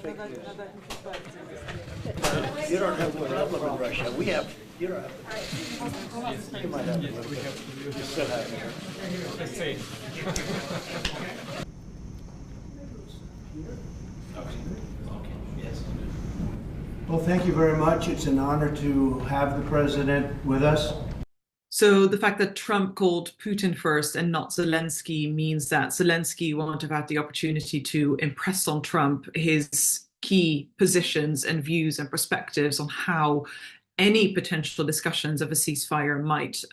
You don't have a problem in Russia. We have, you don't have. You might have a little bit. You still have it. Well, thank you very much. It's an honor to have the president with us. So the fact that Trump called Putin first and not Zelensky means that Zelensky won't have had the opportunity to impress on Trump his key positions and views and perspectives on how any potential discussions of a ceasefire might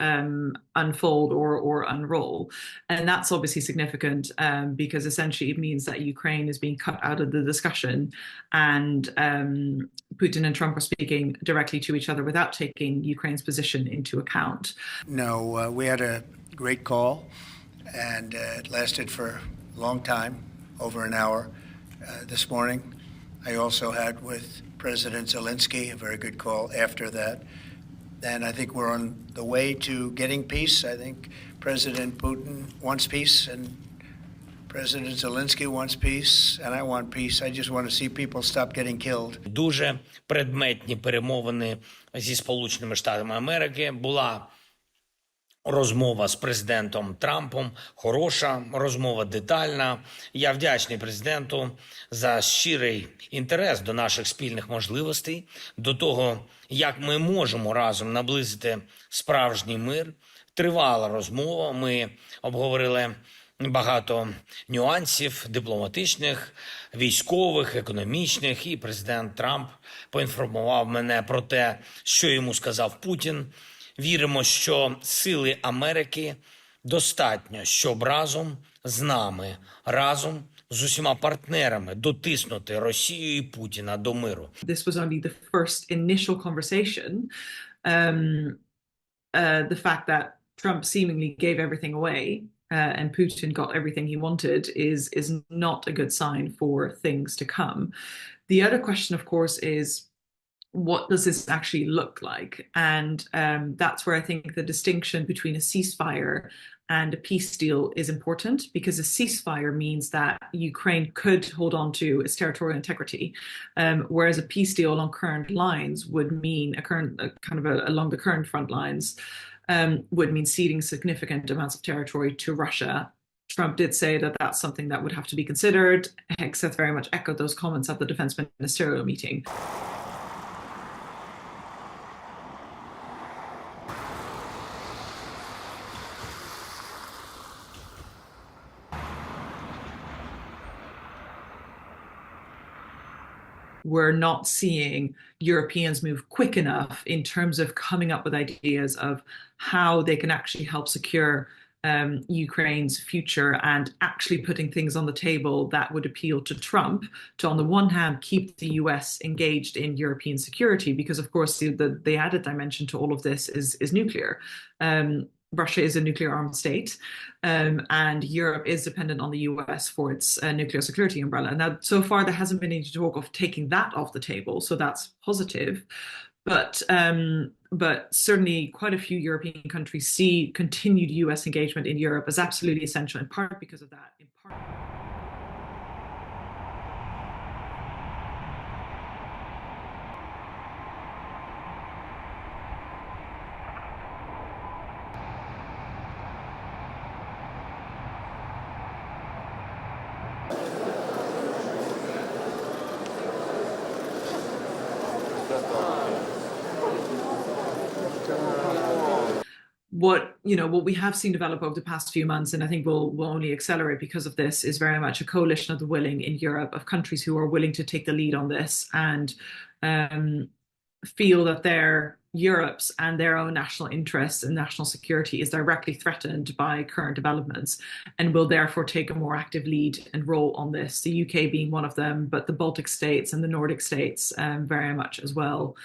unfold or unroll. And that's obviously significant because essentially it means that Ukraine is being cut out of the discussion, and Putin and Trump are speaking directly to each other without taking Ukraine's position into account. No, we had a great call, and it lasted for a long time, over an hour this morning. I also had with President Zelensky a very good call after that. And I think we're on the way to getting peace. I think President Putin wants peace, and President Zelensky wants peace, and I want peace. I just want to see people stop getting killed. Дуже предметні перемовини зі Сполученими Штатами Америки. Була розмова з президентом Трампом, хороша розмова, детальна. Я вдячний президенту за щирий інтерес до наших спільних можливостей, до того, як ми можемо разом наблизити справжній мир. Тривала розмова, ми обговорили багато нюансів дипломатичних, військових, економічних, і президент Трамп поінформував мене про те, що йому сказав Путін. Віримо, що сили Америки достатньо, щоб разом з нами, разом з усіма партнерами дотиснути Росію і Путіна до миру. This was only the first initial conversation. The fact that Trump seemingly gave everything away and Putin got everything he wanted is not a good sign for things to come. The other question, of course, is what does this actually look like? And that's where I think the distinction between a ceasefire and a peace deal is important, because a ceasefire means that Ukraine could hold on to its territorial integrity, whereas a peace deal on current lines would mean along the current front lines would mean ceding significant amounts of territory to Russia. Trump did say that that's something that would have to be considered. Hegseth very much echoed those comments at the defense ministerial meeting. We're not seeing Europeans move quick enough in terms of coming up with ideas of how they can actually help secure Ukraine's future and actually putting things on the table that would appeal to Trump to, on the one hand, keep the US engaged in European security, because, of course, the added dimension to all of this is nuclear. Russia is a nuclear-armed state, and Europe is dependent on the US for its nuclear security umbrella. And now, so far, there hasn't been any talk of taking that off the table, so that's positive. But certainly quite a few European countries see continued US engagement in Europe as absolutely essential, in part because of that, in part what we have seen develop over the past few months, and I think will only accelerate because of this, is very much a coalition of the willing in Europe, of countries who are willing to take the lead on this and feel that Europe's and their own national interests and national security is directly threatened by current developments, and will therefore take a more active lead and role on this, the UK being one of them, but the Baltic states and the Nordic states very much as well.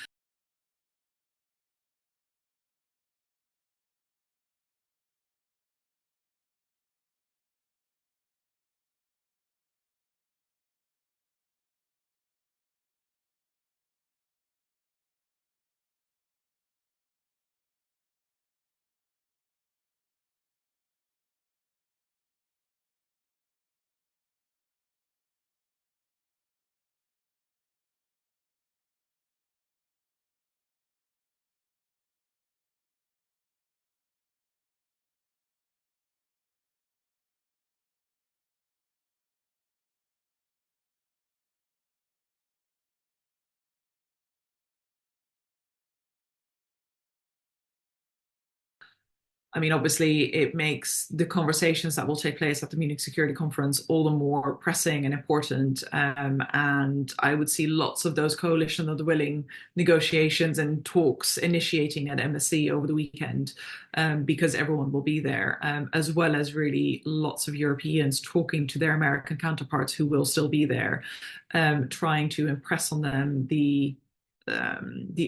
I mean, obviously, it makes the conversations that will take place at the Munich Security Conference all the more pressing and important. And I would see lots of those coalition of the willing negotiations and talks initiating at MSC over the weekend, because everyone will be there, as well as really lots of Europeans talking to their American counterparts who will still be there, trying to impress on them the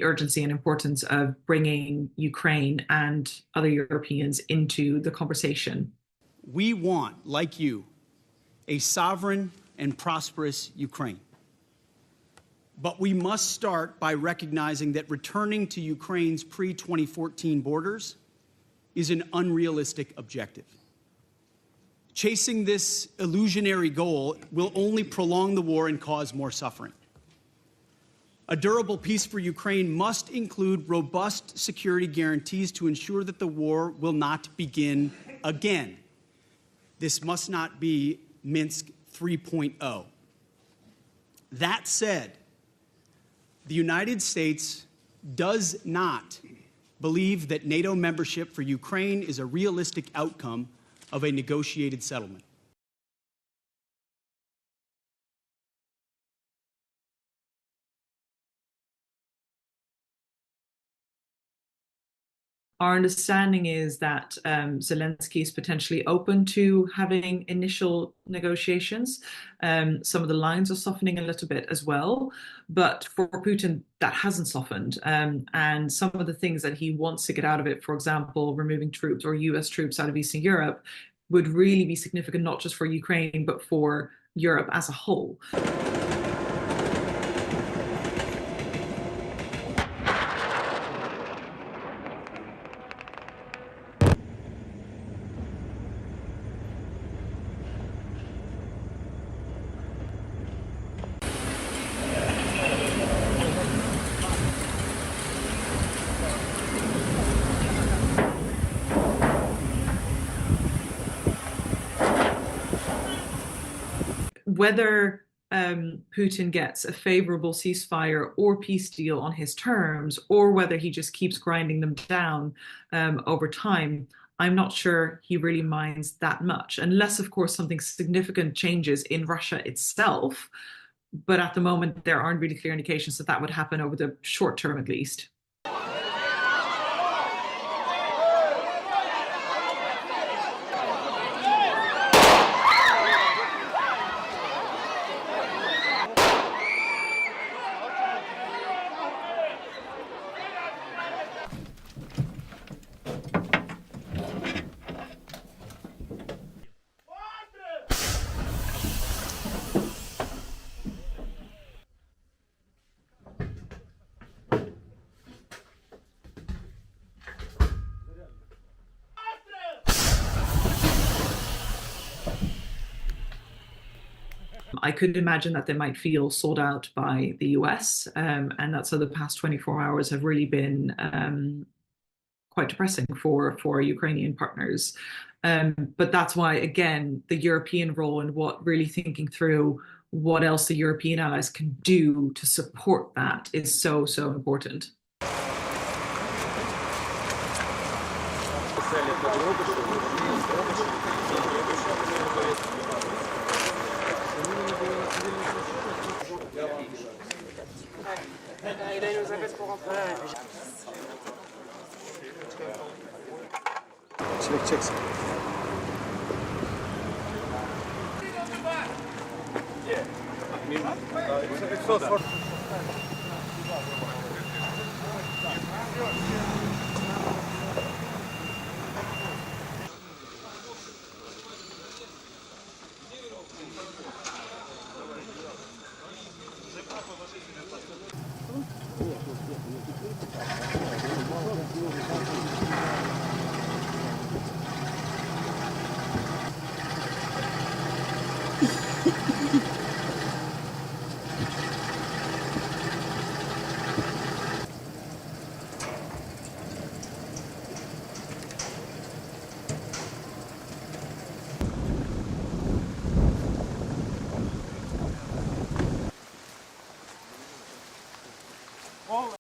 urgency and importance of bringing Ukraine and other Europeans into the conversation. We want, like you, a sovereign and prosperous Ukraine. But we must start by recognizing that returning to Ukraine's pre-2014 borders is an unrealistic objective. Chasing this illusionary goal will only prolong the war and cause more suffering. A durable peace for Ukraine must include robust security guarantees to ensure that the war will not begin again. This must not be Minsk 3.0. That said, the United States does not believe that NATO membership for Ukraine is a realistic outcome of a negotiated settlement. Our understanding is that Zelensky is potentially open to having initial negotiations. Some of the lines are softening a little bit as well, but for Putin, that hasn't softened. And some of the things that he wants to get out of it, for example, removing troops or US troops out of Eastern Europe, would really be significant, not just for Ukraine, but for Europe as a whole. Whether Putin gets a favorable ceasefire or peace deal on his terms, or whether he just keeps grinding them down over time, I'm not sure he really minds that much, unless, of course, something significant changes in Russia itself. But at the moment, there aren't really clear indications that that would happen over the short term, at least. I could imagine that they might feel sold out by the US, and that's so the past 24 hours have really been quite depressing for Ukrainian partners. But that's why, again, the European role and what really thinking through what else the European allies can do to support that is so, so important. Çekeceksin.